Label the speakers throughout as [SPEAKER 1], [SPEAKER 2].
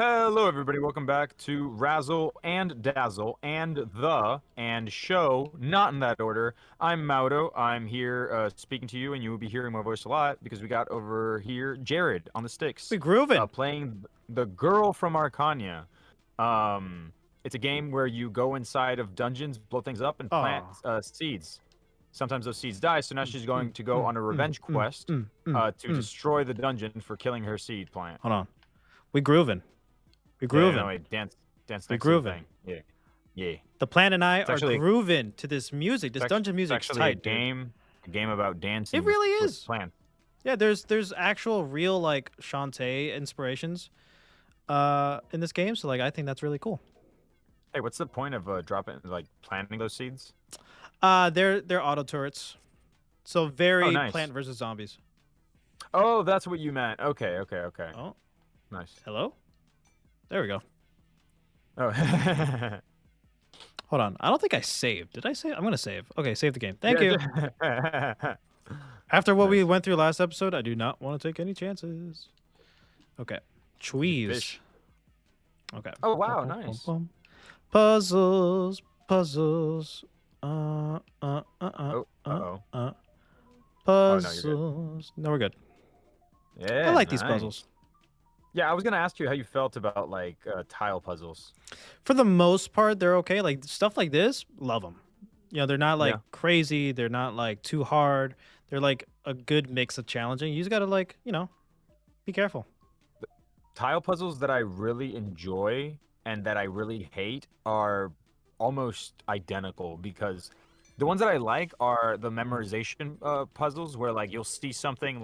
[SPEAKER 1] Hello, everybody. Welcome back to Razzle and Dazzle and Show, not in that order. I'm Mauro. I'm here speaking to you, and you will be hearing my voice a lot because we got over here Jared on the sticks,
[SPEAKER 2] We grooving.
[SPEAKER 1] playing the girl from Arkanya. It's a game where you go inside of dungeons, blow things up, and plant seeds. Sometimes those seeds die, so now she's going to go on a revenge quest to destroy the dungeon for killing her seed plant.
[SPEAKER 2] Hold on. We grooving. We grooving.
[SPEAKER 1] Yeah, no, wait, dance
[SPEAKER 2] We
[SPEAKER 1] next to the
[SPEAKER 2] grooving.
[SPEAKER 1] thing. Yeah.
[SPEAKER 2] The plan and I are
[SPEAKER 1] actually-
[SPEAKER 2] grooving to this music. This dungeon
[SPEAKER 1] It's
[SPEAKER 2] music's
[SPEAKER 1] actually
[SPEAKER 2] tight,
[SPEAKER 1] a game about dancing.
[SPEAKER 2] It really
[SPEAKER 1] with
[SPEAKER 2] is.
[SPEAKER 1] plants.
[SPEAKER 2] Yeah, there's actual real like Shantae inspirations in this game, so like I think that's really cool.
[SPEAKER 1] Hey, what's the point of planting those seeds?
[SPEAKER 2] They're auto turrets. So very
[SPEAKER 1] nice.
[SPEAKER 2] plant versus zombies.
[SPEAKER 1] Oh, that's what you meant. Okay.
[SPEAKER 2] Oh,
[SPEAKER 1] Nice.
[SPEAKER 2] hello? There we go.
[SPEAKER 1] Oh.
[SPEAKER 2] Hold on. I don't think I saved. Did I save? I'm going to save. Okay, save the game. Thank you. After what we went through last episode, I do not want to take any chances. Okay. Cheese.
[SPEAKER 1] Fish.
[SPEAKER 2] Okay.
[SPEAKER 1] Oh, wow, nice.
[SPEAKER 2] Puzzles. Puzzles.
[SPEAKER 1] Oh, uh-oh.
[SPEAKER 2] Puzzles. No, we're good.
[SPEAKER 1] Yeah,
[SPEAKER 2] I like these
[SPEAKER 1] nice.
[SPEAKER 2] puzzles.
[SPEAKER 1] Yeah, I was gonna ask you how you felt about tile puzzles.
[SPEAKER 2] For the most part, they're okay. Like stuff like this, love them. You know, they're not like
[SPEAKER 1] Yeah.
[SPEAKER 2] crazy. They're not like too hard. They're like a good mix of challenging. You just gotta be careful.
[SPEAKER 1] Tile puzzles that I really enjoy and that I really hate are almost identical because the ones that I like are the memorization puzzles where you'll see something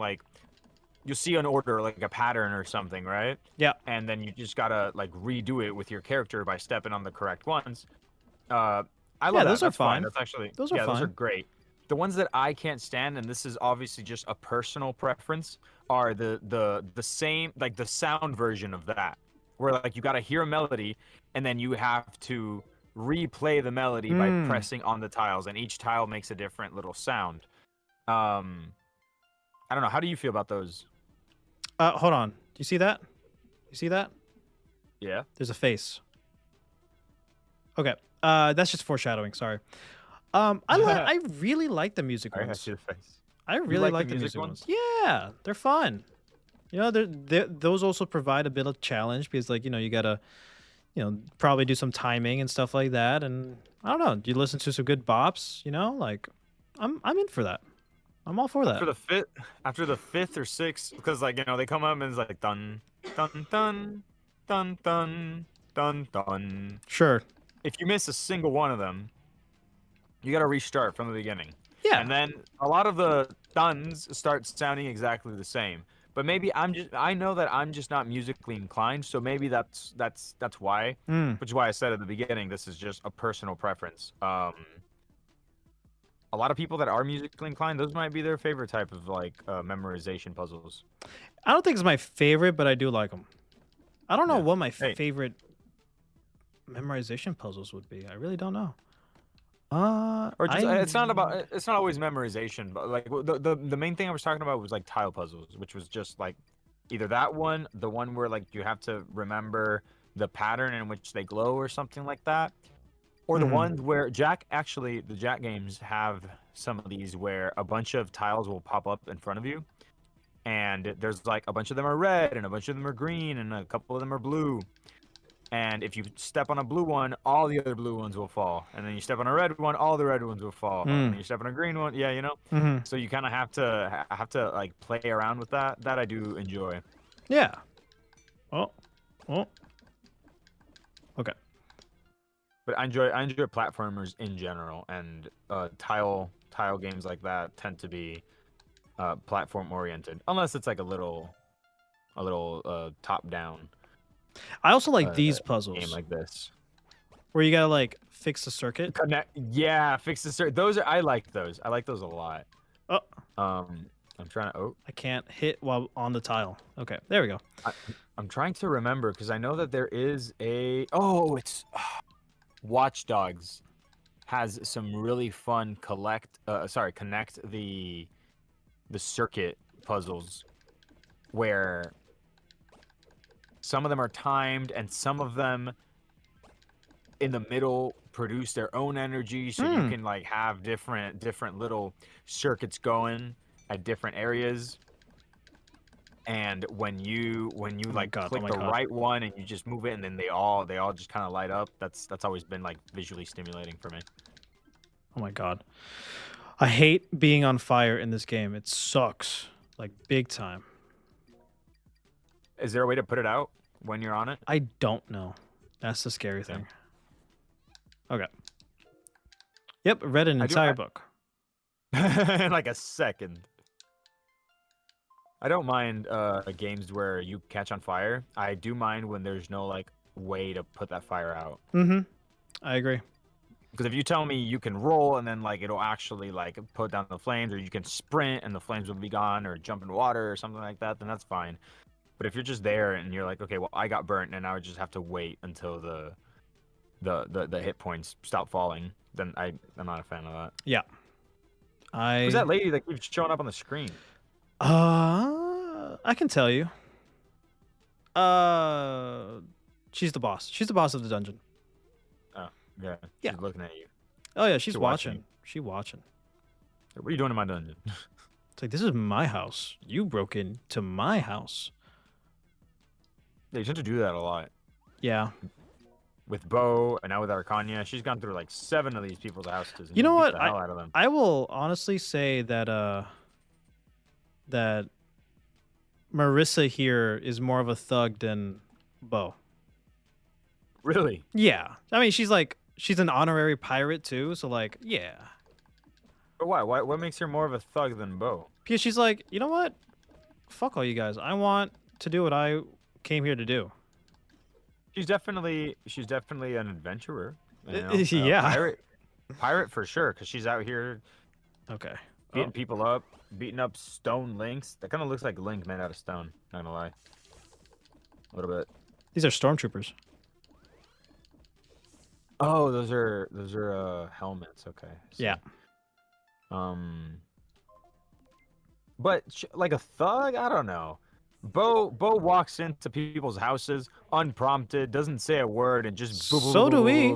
[SPEAKER 1] you'll see an order, like a pattern or something, right?
[SPEAKER 2] Yeah.
[SPEAKER 1] And then you just gotta redo it with your character by stepping on the correct ones. I love that.
[SPEAKER 2] Those are
[SPEAKER 1] That's fine.
[SPEAKER 2] fine.
[SPEAKER 1] That's actually
[SPEAKER 2] Those are
[SPEAKER 1] those are
[SPEAKER 2] fine.
[SPEAKER 1] great. The ones that I can't stand, and this is obviously just a personal preference, are the same the sound version of that, where you gotta hear a melody and then you have to replay the melody by pressing on the tiles, and each tile makes a different little sound. I don't know. How do you feel about those?
[SPEAKER 2] Hold on. Do you see that? You see that?
[SPEAKER 1] Yeah.
[SPEAKER 2] There's a face. Okay. That's just foreshadowing. Sorry. I really like the music
[SPEAKER 1] I
[SPEAKER 2] ones.
[SPEAKER 1] see the face.
[SPEAKER 2] I really
[SPEAKER 1] like
[SPEAKER 2] like the music ones. Yeah, they're fun. You know, those also provide a bit of challenge because, you gotta, probably do some timing and stuff like that. And I don't know. Do you listen to some good bops? I'm in for that. I'm all for that.
[SPEAKER 1] After the fifth or sixth, because they come up and it's dun dun dun dun dun dun dun.
[SPEAKER 2] Sure.
[SPEAKER 1] If you miss a single one of them, you gotta restart from the beginning.
[SPEAKER 2] Yeah.
[SPEAKER 1] And then a lot of the duns start sounding exactly the same. But maybe I know that I'm just not musically inclined, so maybe that's why. Which is why I said at the beginning this is just a personal preference. A lot of people that are musically inclined, those might be their favorite type of memorization puzzles.
[SPEAKER 2] I don't think it's my favorite, but I do like them. I don't know
[SPEAKER 1] Yeah.
[SPEAKER 2] what my
[SPEAKER 1] Hey.
[SPEAKER 2] favorite memorization puzzles would be. I really don't know.
[SPEAKER 1] Or just, it's not always memorization, but the main thing I was talking about was tile puzzles, which was just either that one, the one where you have to remember the pattern in which they glow or something like that. Or the ones where the Jack games have some of these where a bunch of tiles will pop up in front of you. And there's a bunch of them are red and a bunch of them are green and a couple of them are blue. And if you step on a blue one, all the other blue ones will fall. And then you step on a red one, all the red ones will fall. And then you step on a green one, So you kind of have to play around with that. That I do enjoy.
[SPEAKER 2] Yeah. Oh. Okay.
[SPEAKER 1] But I enjoy platformers in general, and tile games like that tend to be platform oriented, unless it's a little top down.
[SPEAKER 2] I also like these puzzles.
[SPEAKER 1] Game like this,
[SPEAKER 2] where you gotta fix the circuit.
[SPEAKER 1] Fix the circuit. I like those. I like those a lot.
[SPEAKER 2] Oh.
[SPEAKER 1] I'm trying to. Oh.
[SPEAKER 2] I can't hit while on the tile. Okay, there we go.
[SPEAKER 1] I'm trying to remember because I know that there is a. Oh, it's. Watch Dogs has some really fun connect the circuit puzzles where Some of them are timed, and some of them in the middle produce their own energy, so you can like have different little circuits going at different areas. And when you like click the right one and you just move it, and then they all just kind of light up. That's always been like visually stimulating for me.
[SPEAKER 2] Oh my god, I hate being on fire in this game. It sucks, like big time.
[SPEAKER 1] Is there a way to put it out when you're on it?
[SPEAKER 2] I don't know. That's the scary thing. Okay. Yep, read an entire book.
[SPEAKER 1] In like a second. I don't mind games where you catch on fire. I do mind when there's no like way to put that fire out.
[SPEAKER 2] I agree.
[SPEAKER 1] Because if you tell me you can roll and then like it'll actually like put down the flames, or you can sprint and the flames will be gone, or jump in water or something like that, then that's fine. But if you're just there and you're like, okay, well, I got burnt and now I just have to wait until the hit points stop falling, then I'm not a fan of that.
[SPEAKER 2] Yeah.
[SPEAKER 1] Who's that lady that keeps showing up on the screen?
[SPEAKER 2] I can tell you. She's the boss. She's the boss of the dungeon.
[SPEAKER 1] Oh, yeah. She's looking at you.
[SPEAKER 2] Oh yeah, she's watching. She's watching.
[SPEAKER 1] What are you doing in my dungeon?
[SPEAKER 2] It's like, this is my house. You broke into my house.
[SPEAKER 1] They tend to do that a lot.
[SPEAKER 2] Yeah.
[SPEAKER 1] With Bo and now with Arkanya, she's gone through like 7 of these people's houses. And
[SPEAKER 2] you know what?
[SPEAKER 1] The hell out of them.
[SPEAKER 2] I will honestly say that that Marisa here is more of a thug than Bo.
[SPEAKER 1] Really?
[SPEAKER 2] Yeah. I mean, she's an honorary pirate too, so like, yeah.
[SPEAKER 1] But why? What makes her more of a thug than Bo?
[SPEAKER 2] Because she's like, you know what? Fuck all you guys. I want to do what I came here to do.
[SPEAKER 1] She's definitely an adventurer. You know?
[SPEAKER 2] Yeah.
[SPEAKER 1] Pirate for sure, because she's out here.
[SPEAKER 2] Okay.
[SPEAKER 1] Beating people up, beating up stone links. That kind of looks like Link made out of stone. Not gonna lie. A little bit.
[SPEAKER 2] These are stormtroopers.
[SPEAKER 1] Oh, those are helmets. Okay. So,
[SPEAKER 2] yeah.
[SPEAKER 1] But like a thug, I don't know. Bo walks into people's houses unprompted, doesn't say a word, and just
[SPEAKER 2] so do we.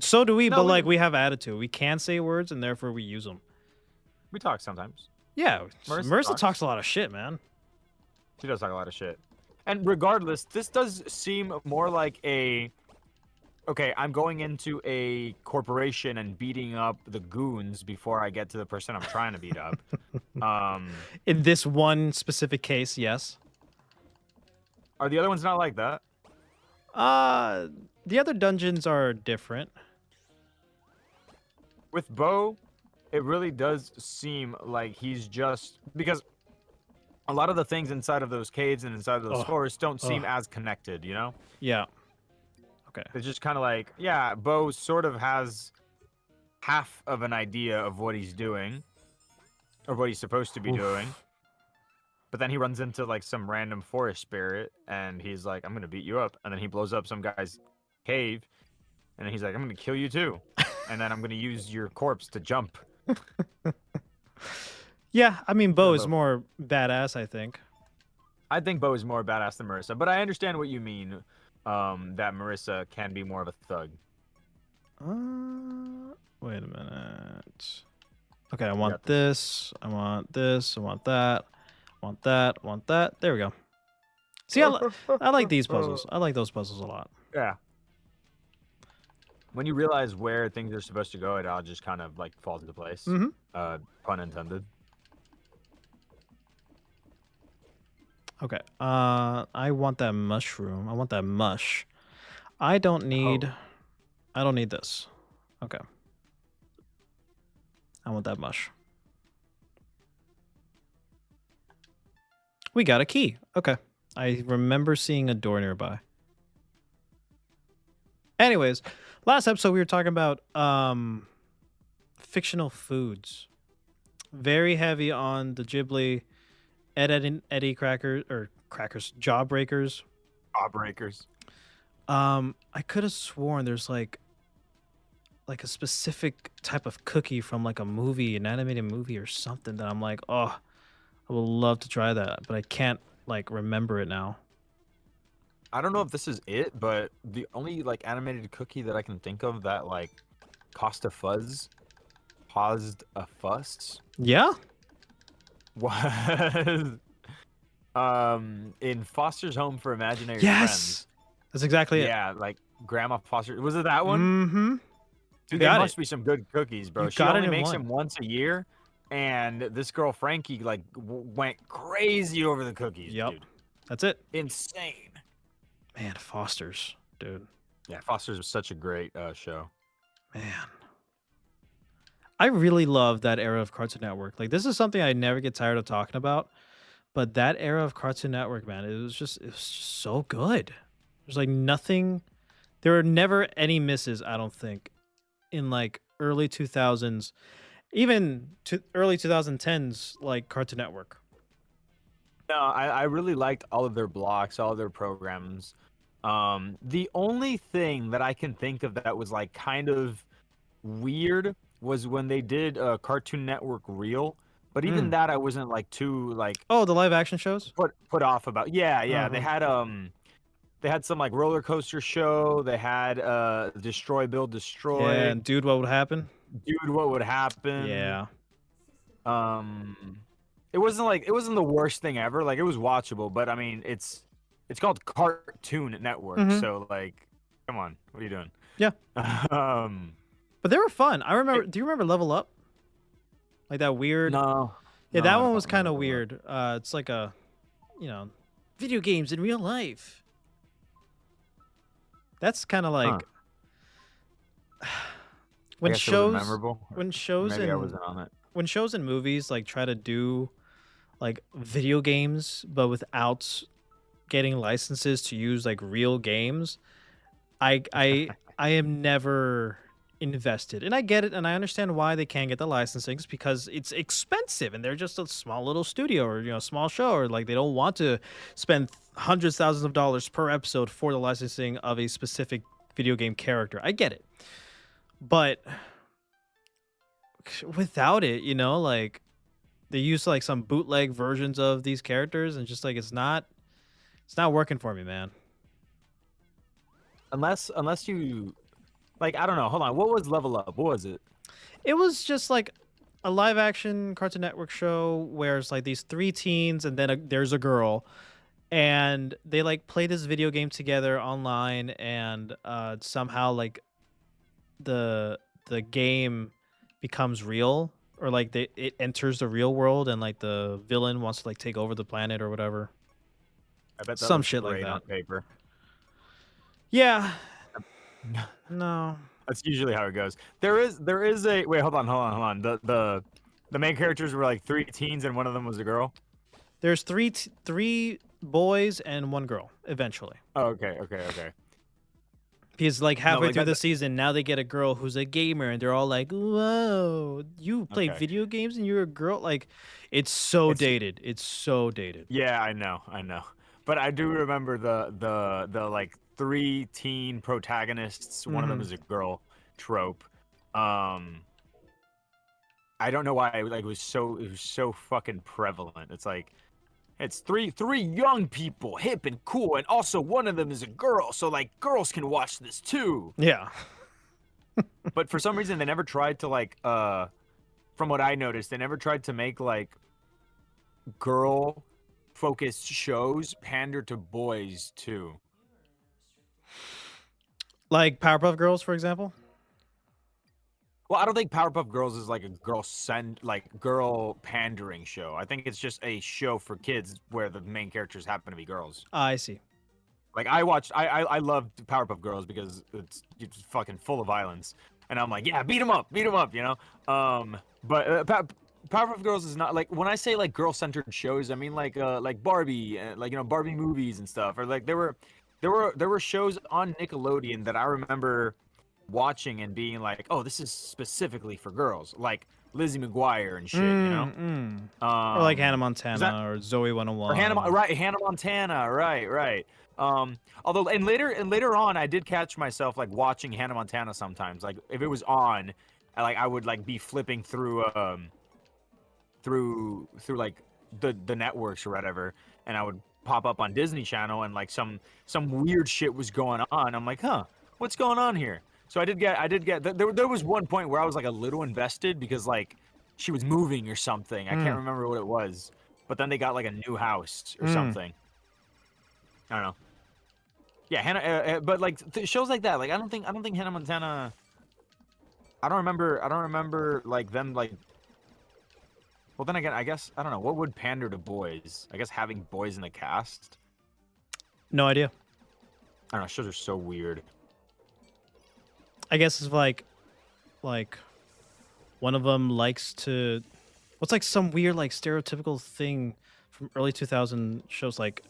[SPEAKER 2] So do we,
[SPEAKER 1] no,
[SPEAKER 2] but like we have attitude. We can't say words, and therefore we use them.
[SPEAKER 1] We talk sometimes.
[SPEAKER 2] Yeah, Marisa talks a lot of shit, man.
[SPEAKER 1] She does talk a lot of shit. And regardless, this does seem more like a... Okay, I'm going into a corporation and beating up the goons before I get to the person I'm trying to beat up.
[SPEAKER 2] In this one specific case, yes.
[SPEAKER 1] Are the other ones not like that?
[SPEAKER 2] The other dungeons are different.
[SPEAKER 1] With Bo, it really does seem like he's just... Because a lot of the things inside of those caves and inside of those forests don't seem as connected, you know?
[SPEAKER 2] Yeah. Okay.
[SPEAKER 1] It's just kind of like, yeah, Bo sort of has half of an idea of what he's doing, or what he's supposed to be doing. But then he runs into like some random forest spirit, and he's like, I'm gonna beat you up. And then he blows up some guy's cave, and then he's like, I'm gonna kill you too. And then I'm gonna use your corpse to jump.
[SPEAKER 2] Yeah, I mean, Bo is more badass, I think.
[SPEAKER 1] I think Bo is more badass than Marisa, but I understand what you mean. That Marisa can be more of a thug.
[SPEAKER 2] Wait a minute. Okay, I want this. I want this. I want that. I want that. I want that. There we go. See, I like these puzzles. I like those puzzles a lot.
[SPEAKER 1] Yeah. When you realize where things are supposed to go, it all just kind of like falls into place. Pun intended.
[SPEAKER 2] Okay. I want that mushroom. I want that mush. I don't need this. Okay. I want that mush. We got a key. Okay. I remember seeing a door nearby. Anyways, last episode we were talking about fictional foods. Very heavy on the Ghibli Eddie crackers or crackers, jawbreakers.
[SPEAKER 1] Jawbreakers.
[SPEAKER 2] I could have sworn there's like a specific type of cookie from like a movie, an animated movie or something that I'm like, oh, I would love to try that, but I can't like remember it now.
[SPEAKER 1] I don't know if this is it, but the only like animated cookie that I can think of that like caused a fuss
[SPEAKER 2] Yeah.
[SPEAKER 1] was in Foster's Home for Imaginary
[SPEAKER 2] Yes.
[SPEAKER 1] Friends.
[SPEAKER 2] That's exactly it.
[SPEAKER 1] Yeah, like Grandma Foster. Was it that one?
[SPEAKER 2] Mm-hmm. You
[SPEAKER 1] Dude, they
[SPEAKER 2] got
[SPEAKER 1] must
[SPEAKER 2] it.
[SPEAKER 1] be some good cookies, bro.
[SPEAKER 2] You
[SPEAKER 1] She
[SPEAKER 2] got it
[SPEAKER 1] only
[SPEAKER 2] in
[SPEAKER 1] makes
[SPEAKER 2] one.
[SPEAKER 1] them once a year, and this girl Frankie like went crazy over the cookies,
[SPEAKER 2] Yep.
[SPEAKER 1] dude.
[SPEAKER 2] That's it.
[SPEAKER 1] Insane.
[SPEAKER 2] Man, Foster's, dude.
[SPEAKER 1] Yeah, Foster's was such a great show.
[SPEAKER 2] Man. I really love that era of Cartoon Network. Like, this is something I never get tired of talking about. But that era of Cartoon Network, man, it was just so good. There's like nothing. There were never any misses, I don't think, in like early 2000s, even to early 2010s, like Cartoon Network.
[SPEAKER 1] No, I really liked all of their blocks, all of their programs. The only thing that I can think of that was like kind of weird was when they did Cartoon Network Reel. But even that, I wasn't like too like
[SPEAKER 2] Oh, the live action shows?
[SPEAKER 1] put off about. Yeah, yeah.
[SPEAKER 2] Uh-huh.
[SPEAKER 1] They had some like roller coaster show. They had Destroy Build
[SPEAKER 2] Yeah,
[SPEAKER 1] Destroy.
[SPEAKER 2] and dude, what would happen?
[SPEAKER 1] Dude, what would happen?
[SPEAKER 2] Yeah.
[SPEAKER 1] Um, it wasn't the worst thing ever. Like it was watchable, but I mean it's called Cartoon Network,
[SPEAKER 2] Mm-hmm.
[SPEAKER 1] so like, come on, what are you doing?
[SPEAKER 2] Yeah.
[SPEAKER 1] Um,
[SPEAKER 2] But they were fun. I remember. Do you remember Level Up? Like that weird.
[SPEAKER 1] no,
[SPEAKER 2] Yeah,
[SPEAKER 1] no,
[SPEAKER 2] that
[SPEAKER 1] I
[SPEAKER 2] one
[SPEAKER 1] don't
[SPEAKER 2] was kind
[SPEAKER 1] remember
[SPEAKER 2] of
[SPEAKER 1] the look.
[SPEAKER 2] weird. It's like a, you know, video games in real life. That's kind of
[SPEAKER 1] Huh.
[SPEAKER 2] like
[SPEAKER 1] I
[SPEAKER 2] when
[SPEAKER 1] guess it wasn't
[SPEAKER 2] shows
[SPEAKER 1] memorable.
[SPEAKER 2] when
[SPEAKER 1] Or
[SPEAKER 2] shows
[SPEAKER 1] maybe I
[SPEAKER 2] and
[SPEAKER 1] wasn't on it.
[SPEAKER 2] when shows and movies like try to do like video games but without getting licenses to use like real games. I am never invested. And I get it and I understand why they can't get the licensings because it's expensive and they're just a small little studio or small show or like they don't want to spend hundreds thousands of dollars per episode for the licensing of a specific video game character. I get it. But without it, like they use like some bootleg versions of these characters and just like it's not working for me, man.
[SPEAKER 1] Unless you like, I don't know. Hold on. What was Level Up? What was it?
[SPEAKER 2] It was just like a live action Cartoon Network show where it's like these three teens and then there's a girl and they like play this video game together online and somehow like the game becomes real or like it enters the real world and like the villain wants to like take over the planet or whatever.
[SPEAKER 1] I bet that
[SPEAKER 2] Some
[SPEAKER 1] looks
[SPEAKER 2] shit like
[SPEAKER 1] great on
[SPEAKER 2] that.
[SPEAKER 1] paper.
[SPEAKER 2] Yeah. No.
[SPEAKER 1] That's usually how it goes. There is a wait. Hold on. The main characters were like three teens and one of them was a girl.
[SPEAKER 2] There's three boys and one girl eventually.
[SPEAKER 1] Oh, okay.
[SPEAKER 2] Because like
[SPEAKER 1] No,
[SPEAKER 2] halfway
[SPEAKER 1] like
[SPEAKER 2] through
[SPEAKER 1] that.
[SPEAKER 2] the season, now they get a girl who's a gamer, and they're all like, "Whoa, you play
[SPEAKER 1] Okay.
[SPEAKER 2] video games and you're a girl?" Like, it's so
[SPEAKER 1] It's
[SPEAKER 2] dated. It's so dated.
[SPEAKER 1] yeah, I know. But I do remember the like three teen protagonists. One of them
[SPEAKER 2] Hmm.
[SPEAKER 1] is a girl trope. Um, I don't know why it was so fucking prevalent. It's like it's three young people, hip and cool, and also one of them is a girl, so like girls can watch this too.
[SPEAKER 2] Yeah.
[SPEAKER 1] But for some reason they never tried to like from what I noticed, they never tried to make like girl focused shows pander to boys too.
[SPEAKER 2] Like Powerpuff Girls, for example.
[SPEAKER 1] Well, I don't think Powerpuff Girls is like a girl pandering show. I think it's just a show for kids where the main characters happen to be girls.
[SPEAKER 2] I see.
[SPEAKER 1] Like I loved Powerpuff Girls because it's fucking full of violence, and I'm like, yeah, beat them up, you know. But Powerpuff Girls is not like when I say like girl-centered shows, I mean like Barbie, like Barbie movies and stuff, or like there were shows on Nickelodeon that I remember watching and being like, oh, this is specifically for girls, like Lizzie McGuire and shit, you know.
[SPEAKER 2] Or like Hannah
[SPEAKER 1] That
[SPEAKER 2] Montana or Zoe
[SPEAKER 1] or
[SPEAKER 2] 101.
[SPEAKER 1] Hannah Montana, right. Although and later on, I did catch myself like watching Hannah Montana sometimes. Like if it was on, I would like be flipping through like the networks or whatever, and I would pop up on Disney Channel, and like some weird shit was going on. I'm like, huh, what's going on here? So I did get there was one point where I was like a little invested because like she was moving or something. I can't remember what it was, but then they got like a new house or something. I don't know. Yeah, Hannah, but like shows like that, like I don't think Hannah Montana. I don't remember like them like. Well, then again, I guess I don't know what would pander to boys. I guess having boys in the cast.
[SPEAKER 2] No idea.
[SPEAKER 1] I don't know. Shows are so weird.
[SPEAKER 2] I guess it's like one of them likes to. What's like some weird like stereotypical thing from early 2000 shows like,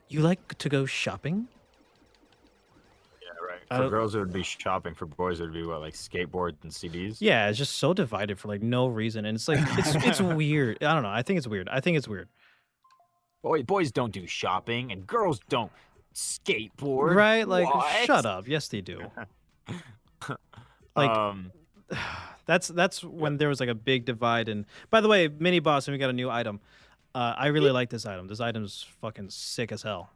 [SPEAKER 2] you like to go shopping?
[SPEAKER 1] For girls, it would be shopping. For boys, it would be what, like skateboards and CDs.
[SPEAKER 2] Yeah, it's just so divided for like no reason, and it's like it's weird. I don't know. I think it's weird.
[SPEAKER 1] Boys don't do shopping, and girls don't skateboard.
[SPEAKER 2] Right? Like,
[SPEAKER 1] what?
[SPEAKER 2] shut up. Yes, they do. Like, that's when there was like a big divide. And by the way, mini boss, and we got a new item. I really like this item. This item's fucking sick as hell.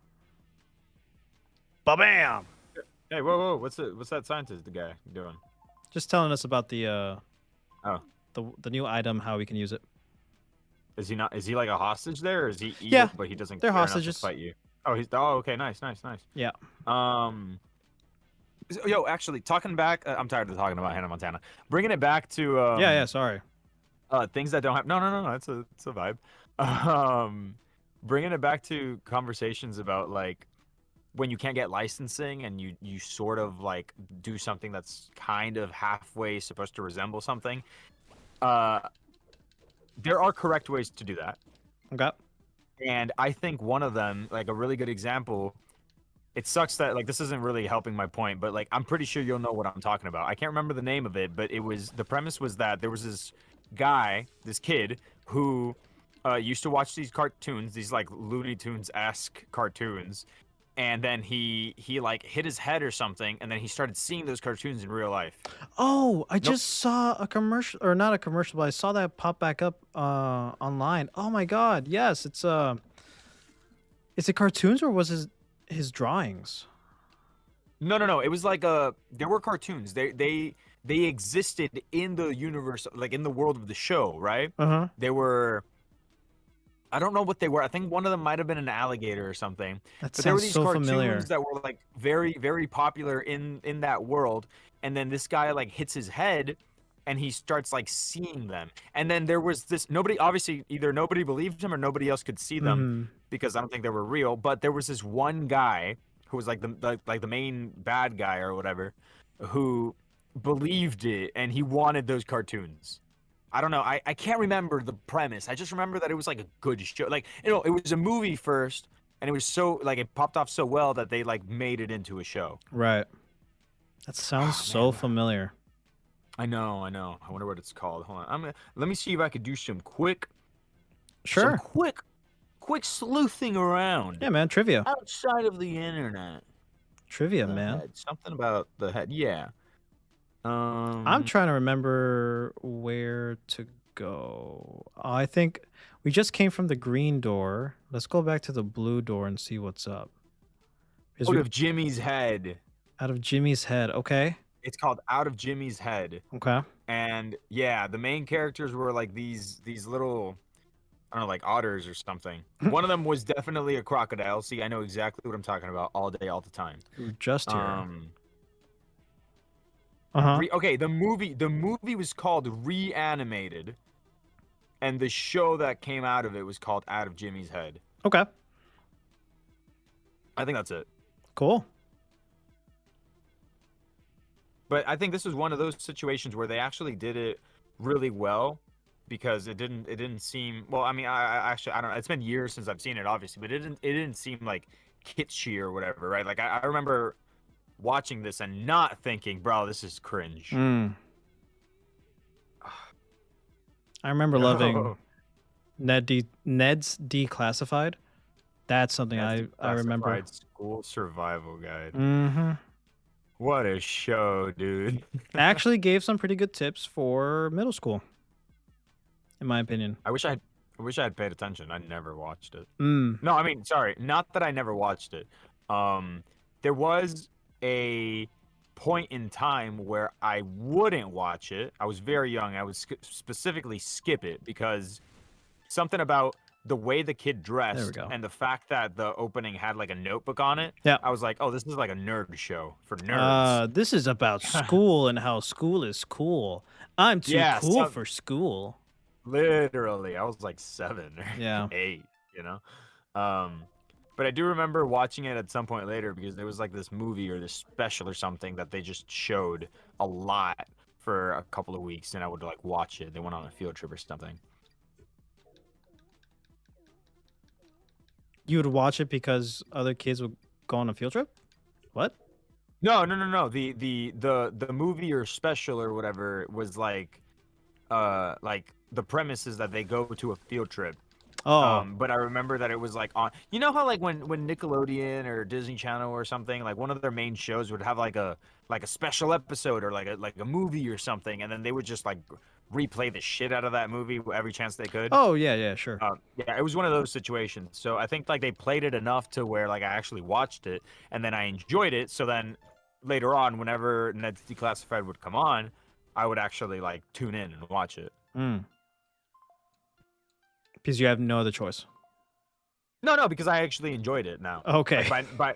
[SPEAKER 2] Ba-bam!
[SPEAKER 1] Hey, whoa! What's that scientist guy doing?
[SPEAKER 2] Just telling us about the the new item, how we can use it.
[SPEAKER 1] Is he not? Is he like a hostage there? Or is he evil,
[SPEAKER 2] yeah,
[SPEAKER 1] but he doesn't?
[SPEAKER 2] They're
[SPEAKER 1] care enough
[SPEAKER 2] hostages.
[SPEAKER 1] to fight you. Oh, okay, nice.
[SPEAKER 2] Yeah.
[SPEAKER 1] Yo, actually, talking back, I'm tired of talking about Hannah Montana. Bringing it back to
[SPEAKER 2] yeah. Sorry.
[SPEAKER 1] Things that don't have. No. It's a vibe. Bringing it back to conversations about like when you can't get licensing and you sort of like do something that's kind of halfway supposed to resemble something. There are correct ways to do that.
[SPEAKER 2] Okay.
[SPEAKER 1] And I think one of them, like a really good example, it sucks that like this isn't really helping my point, but like I'm pretty sure you'll know what I'm talking about. I can't remember the name of it, but the premise was that there was this kid who used to watch these cartoons, these like Looney Tunes-esque cartoons, and then he like hit his head or something, and then he started seeing those cartoons in real life.
[SPEAKER 2] Oh, I just saw a commercial, or not a commercial, but I saw that pop back up online. Oh my god, yes, is it cartoons or was his drawings?
[SPEAKER 1] No. It was like there were cartoons. They existed in the universe, like in the world of the show, right? They were. I don't know what they were. I think one of them might have been an alligator or something.
[SPEAKER 2] That
[SPEAKER 1] but there were
[SPEAKER 2] sounds
[SPEAKER 1] these
[SPEAKER 2] so
[SPEAKER 1] cartoons
[SPEAKER 2] familiar.
[SPEAKER 1] that were like very, very popular in that world. And then this guy like hits his head, and he starts like seeing them. And then there was this obviously either nobody believed him or nobody else could see them because I don't think they were real. But there was this one guy who was like the main bad guy or whatever, who believed it, and he wanted those cartoons. I don't know. I can't remember the premise. I just remember that it was like a good show. Like, you know, it was a movie first, and it was so like it popped off so well that they like made it into a show.
[SPEAKER 2] Right. That sounds so familiar.
[SPEAKER 1] I know. I wonder what it's called. Hold on. Let me see if I could do some quick sleuthing around.
[SPEAKER 2] Yeah, man, trivia.
[SPEAKER 1] Outside of the internet.
[SPEAKER 2] Trivia, man.
[SPEAKER 1] Something about the head. Yeah.
[SPEAKER 2] I'm trying to remember where to go. I think we just came from the green door. Let's go back to the blue door and see what's up.
[SPEAKER 1] Out of Jimmy's head.
[SPEAKER 2] Out of Jimmy's head. Okay.
[SPEAKER 1] It's called Out of Jimmy's Head.
[SPEAKER 2] Okay.
[SPEAKER 1] And yeah, the main characters were like these little, I don't know, like otters or something. One of them was definitely a crocodile. See, I know exactly what I'm talking about all day, all the time.
[SPEAKER 2] Just here.
[SPEAKER 1] Okay, the movie was called Reanimated, and the show that came out of it was called Out of Jimmy's Head.
[SPEAKER 2] Okay.
[SPEAKER 1] I think that's it.
[SPEAKER 2] Cool.
[SPEAKER 1] But I think this was one of those situations where they actually did it really well, because it didn't seem, well, I mean, I actually, I don't know, it's been years since I've seen it, obviously, but it didn't seem like kitschy or whatever, right? Like I remember watching this and not thinking, bro, this is cringe.
[SPEAKER 2] I remember loving Ned's Declassified. That's something I remember.
[SPEAKER 1] School Survival Guide.
[SPEAKER 2] Mm-hmm.
[SPEAKER 1] What a show, dude.
[SPEAKER 2] Actually gave some pretty good tips for middle school, in my opinion.
[SPEAKER 1] I wish I I wish I had paid attention. I never watched it.
[SPEAKER 2] Mm.
[SPEAKER 1] No, I mean, sorry, not that I never watched it. There was a point in time where I wouldn't watch it. I was very young. I would specifically skip it because something about the way the kid dressed and the fact that the opening had like a notebook on it.
[SPEAKER 2] Yeah.
[SPEAKER 1] I was like, oh, this is like a nerd show for nerds.
[SPEAKER 2] This is about school and how school is cool. I'm too cool for school.
[SPEAKER 1] Literally, I was like 7 or 8, you know. But I do remember watching it at some point later because there was like this movie or this special or something that they just showed a lot for a couple of weeks, and I would like watch it. They went on a field trip or something.
[SPEAKER 2] You would watch it because other kids would go on a field trip? What?
[SPEAKER 1] No. The movie or special or whatever was like the premise is that they go to a field trip.
[SPEAKER 2] Oh.
[SPEAKER 1] But I remember that it was like on. You know how like when Nickelodeon or Disney Channel or something, like one of their main shows would have like a special episode or like a movie or something, and then they would just like replay the shit out of that movie every chance they could.
[SPEAKER 2] Oh yeah, sure.
[SPEAKER 1] Yeah, it was one of those situations. So I think like they played it enough to where like I actually watched it and then I enjoyed it. So then later on, whenever Ned's Declassified would come on, I would actually like tune in and watch it.
[SPEAKER 2] Because you have no other choice.
[SPEAKER 1] No, because I actually enjoyed it now.
[SPEAKER 2] Okay.
[SPEAKER 1] Like by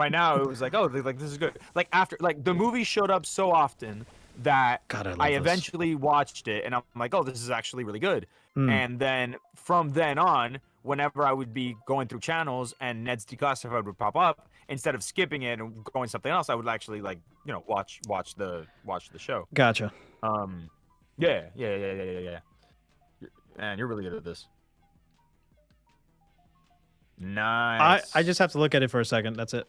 [SPEAKER 1] now it was like, oh, like this is good. Like after like the movie showed up so often that I eventually watched it and I'm like, oh, this is actually really good. And then from then on, whenever I would be going through channels and Ned's Declassified would pop up, instead of skipping it and going something else, I would actually like, you know, watch the show.
[SPEAKER 2] Gotcha.
[SPEAKER 1] Yeah. Man, you're really good at this. Nice.
[SPEAKER 2] I just have to look at it for a second. That's it.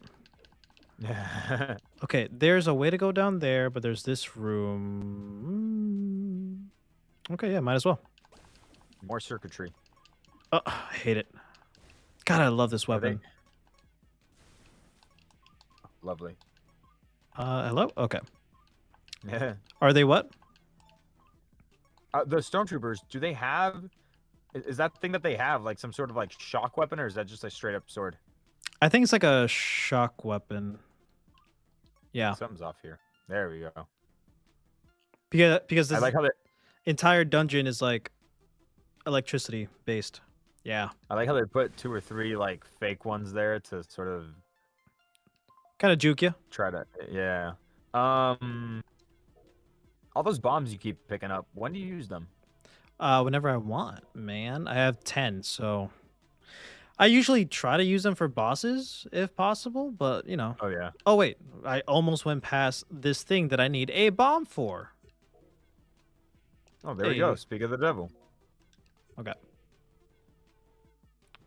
[SPEAKER 2] Okay, there's a way to go down there, but there's this room. Okay, yeah, might as well.
[SPEAKER 1] More circuitry.
[SPEAKER 2] Oh, I hate it. God, I love this weapon.
[SPEAKER 1] Lovely.
[SPEAKER 2] Hello? Okay.
[SPEAKER 1] Yeah.
[SPEAKER 2] Are they what?
[SPEAKER 1] The stormtroopers, do they have... Is that thing that they have like some sort of like shock weapon, or is that just a straight up sword?
[SPEAKER 2] I think it's like a shock weapon. Yeah.
[SPEAKER 1] Something's off here. There we go.
[SPEAKER 2] Because this
[SPEAKER 1] I like how the
[SPEAKER 2] entire dungeon is like electricity based. Yeah.
[SPEAKER 1] I like how they put 2 or 3 like fake ones there to sort of
[SPEAKER 2] kind of juke you.
[SPEAKER 1] Try to, yeah. All those bombs you keep picking up, when do you use them?
[SPEAKER 2] Whenever I want, man. I have 10, so I usually try to use them for bosses if possible, but you know.
[SPEAKER 1] Oh yeah.
[SPEAKER 2] Oh wait, I almost went past this thing that I need a bomb for.
[SPEAKER 1] Oh, there we go. Speak of the devil.
[SPEAKER 2] Okay.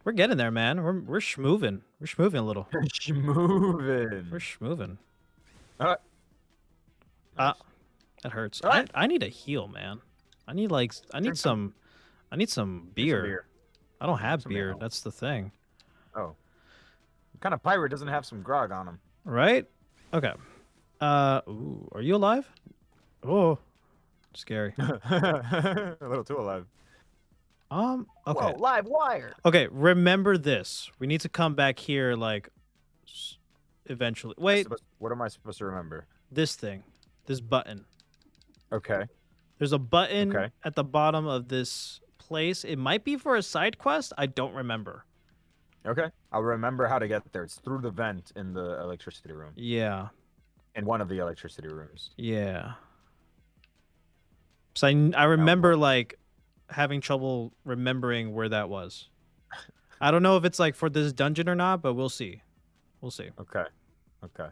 [SPEAKER 2] We're getting there, man. We're schmoovin'. We're schmoovin' a little.
[SPEAKER 1] Schmoovin'.
[SPEAKER 2] We're schmoovin'.
[SPEAKER 1] Nice.
[SPEAKER 2] That hurts.
[SPEAKER 1] Right.
[SPEAKER 2] I need a heal, man. I need some beer. I don't have beer. That's the thing.
[SPEAKER 1] Oh. What kind of pirate doesn't have some grog on him?
[SPEAKER 2] Right? Okay. Ooh, are you alive? Oh. Scary.
[SPEAKER 1] A little too alive.
[SPEAKER 2] Okay.
[SPEAKER 1] Whoa, live wire.
[SPEAKER 2] Okay, remember this. We need to come back here like eventually. Wait.
[SPEAKER 1] What am I supposed to remember?
[SPEAKER 2] This thing. This button.
[SPEAKER 1] Okay.
[SPEAKER 2] There's a button at the bottom of this place. It might be for a side quest. I don't remember.
[SPEAKER 1] Okay. I'll remember how to get there. It's through the vent in the electricity room.
[SPEAKER 2] Yeah.
[SPEAKER 1] In one of the electricity rooms.
[SPEAKER 2] Yeah. So I remember like having trouble remembering where that was. I don't know if it's like for this dungeon or not, but we'll see. We'll see.
[SPEAKER 1] Okay. Okay.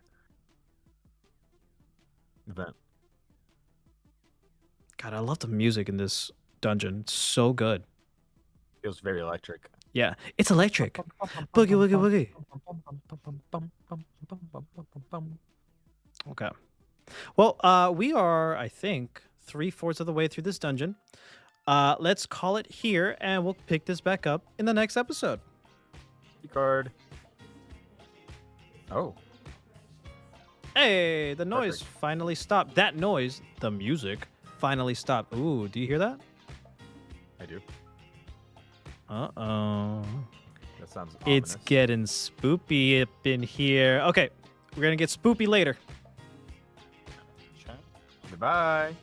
[SPEAKER 1] Vent.
[SPEAKER 2] God, I love the music in this dungeon. It's so good.
[SPEAKER 1] Feels very electric.
[SPEAKER 2] Yeah, it's electric. Boogie, woogie, woogie. Okay. Well, we are, I think, 3/4 of the way through this dungeon. Let's call it here, and we'll pick this back up in the next episode.
[SPEAKER 1] Card. Oh.
[SPEAKER 2] Hey, the noise finally stopped. That noise, the music, finally stopped. Ooh, do you hear that?
[SPEAKER 1] I do.
[SPEAKER 2] Uh-oh.
[SPEAKER 1] That sounds
[SPEAKER 2] It's
[SPEAKER 1] ominous.
[SPEAKER 2] getting spoopy up in here. Okay, we're gonna get spoopy later.
[SPEAKER 1] Goodbye.